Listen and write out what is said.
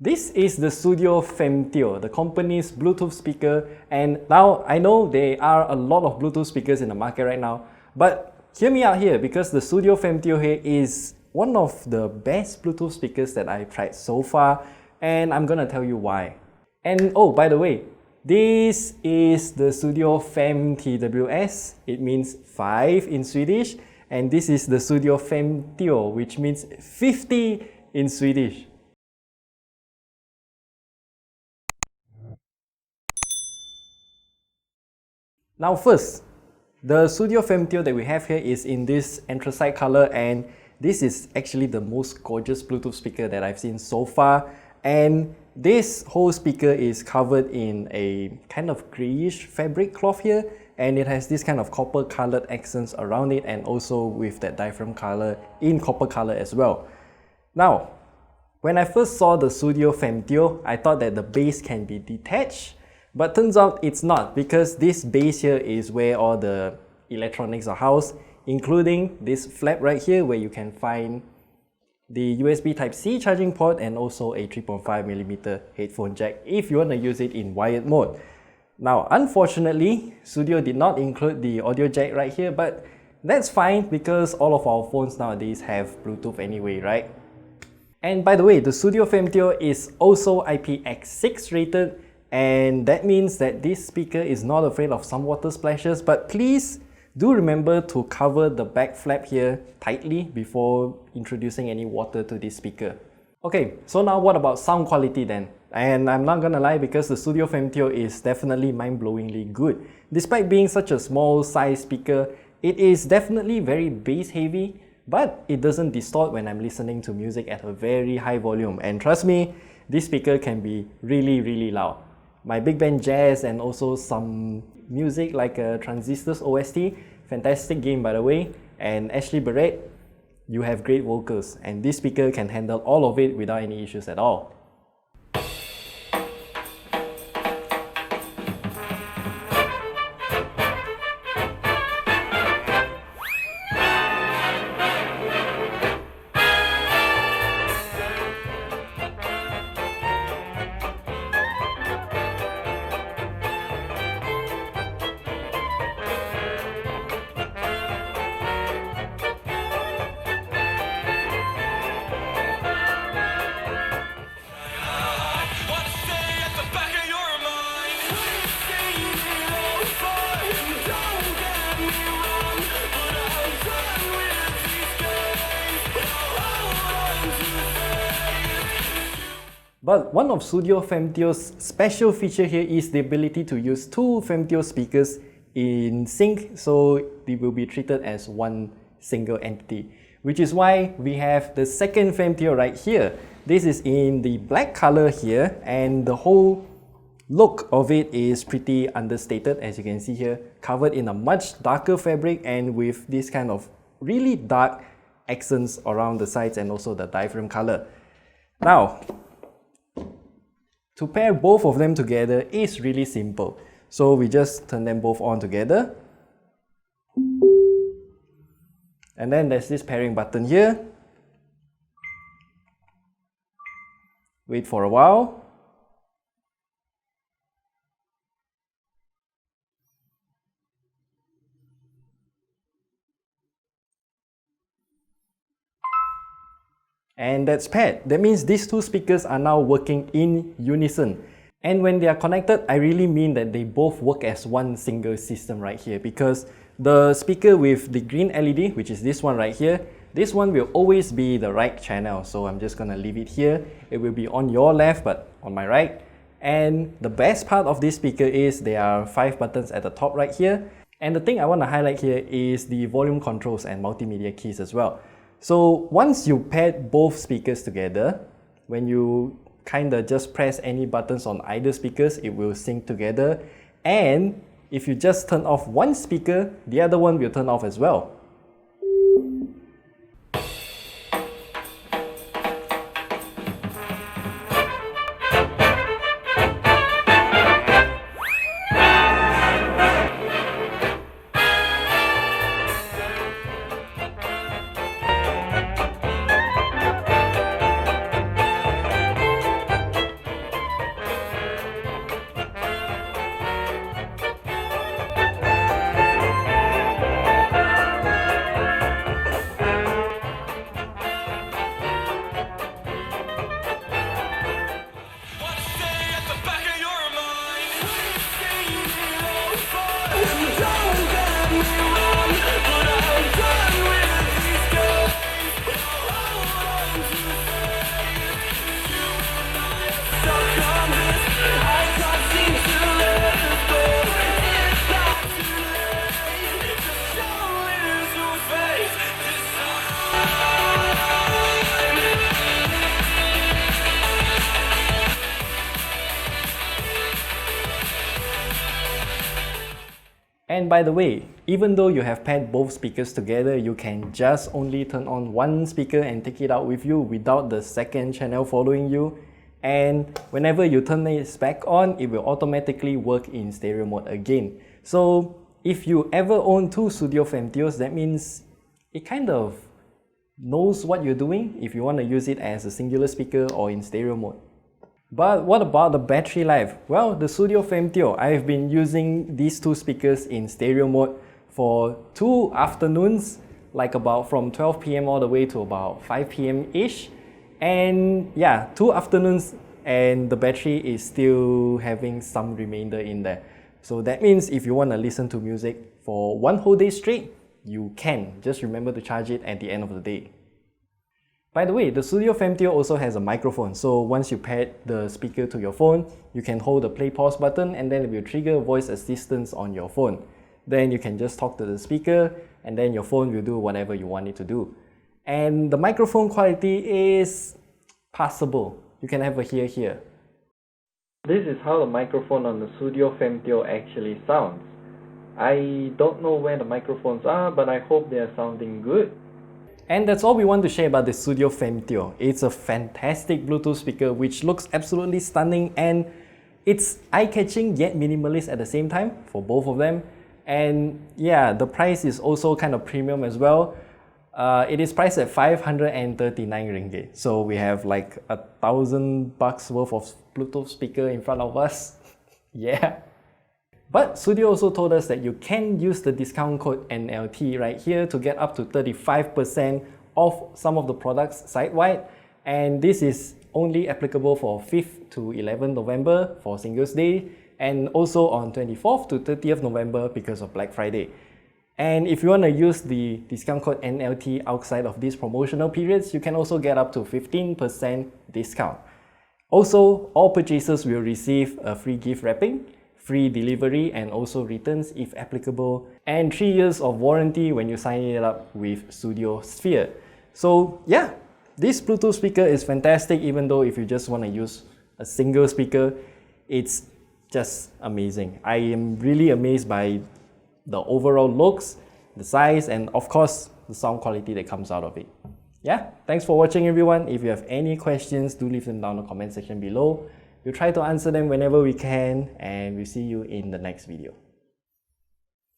This is the Sudio Femtio, the company's Bluetooth speaker, and now I know there are a lot of Bluetooth speakers in the market right now, but hear me out here because the Sudio Femtio here is one of the best Bluetooth speakers that I've tried so far, and I'm gonna tell you why. And oh, by the way, this is the Sudio Femtws, it means 5 in Swedish, and this is the Sudio Femtio, which means 50 in Swedish. Now first, the Sudio Femtio that we have here is in this anthracite color, and this is actually the most gorgeous Bluetooth speaker that I've seen so far. And this whole speaker is covered in a kind of greyish fabric cloth here, and it has this kind of copper colored accents around it, and also with that diaphragm color in copper color as well. Now, when I first saw the Sudio Femtio, I thought that the base can be detached. But turns out it's not, because this base here is where all the electronics are housed, including this flap right here where you can find the USB Type-C charging port and also a 3.5mm headphone jack if you want to use it in wired mode. Now, unfortunately, Sudio did not include the audio jack right here, but that's fine because all of our phones nowadays have Bluetooth anyway, right? And by the way, the Sudio Femtio is also IPX6 rated, and that means that this speaker is not afraid of some water splashes, but please do remember to cover the back flap here tightly before introducing any water to this speaker. Okay, so now what about sound quality then? And I'm not gonna lie, because the Sudio Femtio is definitely mind-blowingly good. Despite being such a small size speaker, it is definitely very bass heavy, but it doesn't distort when I'm listening to music at a very high volume. And trust me, this speaker can be really loud. My big band jazz and also some music like Transistor's OST, fantastic game by the way, and Ashley Barrett, you have great vocals, and this speaker can handle all of it without any issues at all. But one of Sudio Femtio's special feature here is the ability to use two Femtio speakers in sync, so they will be treated as one single entity. Which is why we have the second Femtio right here. This is in the black color here, and the whole look of it is pretty understated, as you can see here, covered in a much darker fabric and with this kind of really dark accents around the sides and also the diaphragm color. Now, to pair both of them together is really simple. So we just turn them both on together. And then there's this pairing button here. Wait for a while. And that's paired. That means these two speakers are now working in unison. And when they are connected, I really mean that they both work as one single system right here, because the speaker with the green LED, which is this one right here, this one will always be the right channel. So I'm just gonna leave it here. It will be on your left, but on my right. And the best part of this speaker is there are 5 buttons at the top right here. And the thing I want to highlight here is the volume controls and multimedia keys as well. So once you pair both speakers together, when you kind of just press any buttons on either speakers, it will sync together. And if you just turn off one speaker, the other one will turn off as well. And by the way, even though you have paired both speakers together, you can just only turn on one speaker and take it out with you without the second channel following you. And whenever you turn it back on, it will automatically work in stereo mode again. So if you ever own two Sudio Femtios, that means it kind of knows what you're doing if you want to use it as a singular speaker or in stereo mode. But what about the battery life? Well, the Sudio Femtio, I've been using these two speakers in stereo mode for 2 afternoons, like about from 12 p.m. all the way to about 5 p.m.-ish. And yeah, 2 afternoons and the battery is still having some remainder in there. So that means if you want to listen to music for 1 whole day straight, you can. Just remember to charge it at the end of the day. By the way, the Sudio Femtio also has a microphone, so once you pair the speaker to your phone, you can hold the play pause button and then it will trigger voice assistance on your phone. Then you can just talk to the speaker and then your phone will do whatever you want it to do. And the microphone quality is passable. You can have a hear here. This is how the microphone on the Sudio Femtio actually sounds. I don't know where the microphones are, but I hope they are sounding good. And that's all we want to share about the Sudio Femtio. It's a fantastic Bluetooth speaker which looks absolutely stunning, and it's eye-catching yet minimalist at the same time for both of them. And yeah, the price is also kind of premium as well. It is priced at 539 ringgit. So we have like $1,000 worth of Bluetooth speaker in front of us. Yeah. But Sudio also told us that you can use the discount code NLT right here to get up to 35% off some of the products site-wide. And this is only applicable for 5th to 11th November for Singles Day, and also on 24th to 30th November because of Black Friday. And if you want to use the discount code NLT outside of these promotional periods, you can also get up to 15% discount. Also, all purchases will receive a free gift wrapping, free delivery, and also returns if applicable, and 3 years of warranty when you sign it up with Sudio Sphere. So yeah, this Bluetooth speaker is fantastic. Even though if you just want to use a single speaker, it's just amazing. I am really amazed by the overall looks, the size, and of course the sound quality that comes out of it. Yeah, thanks for watching everyone. If you have any questions, do leave them down in the comment section below. We'll try to answer them whenever we can, and we'll see you in the next video.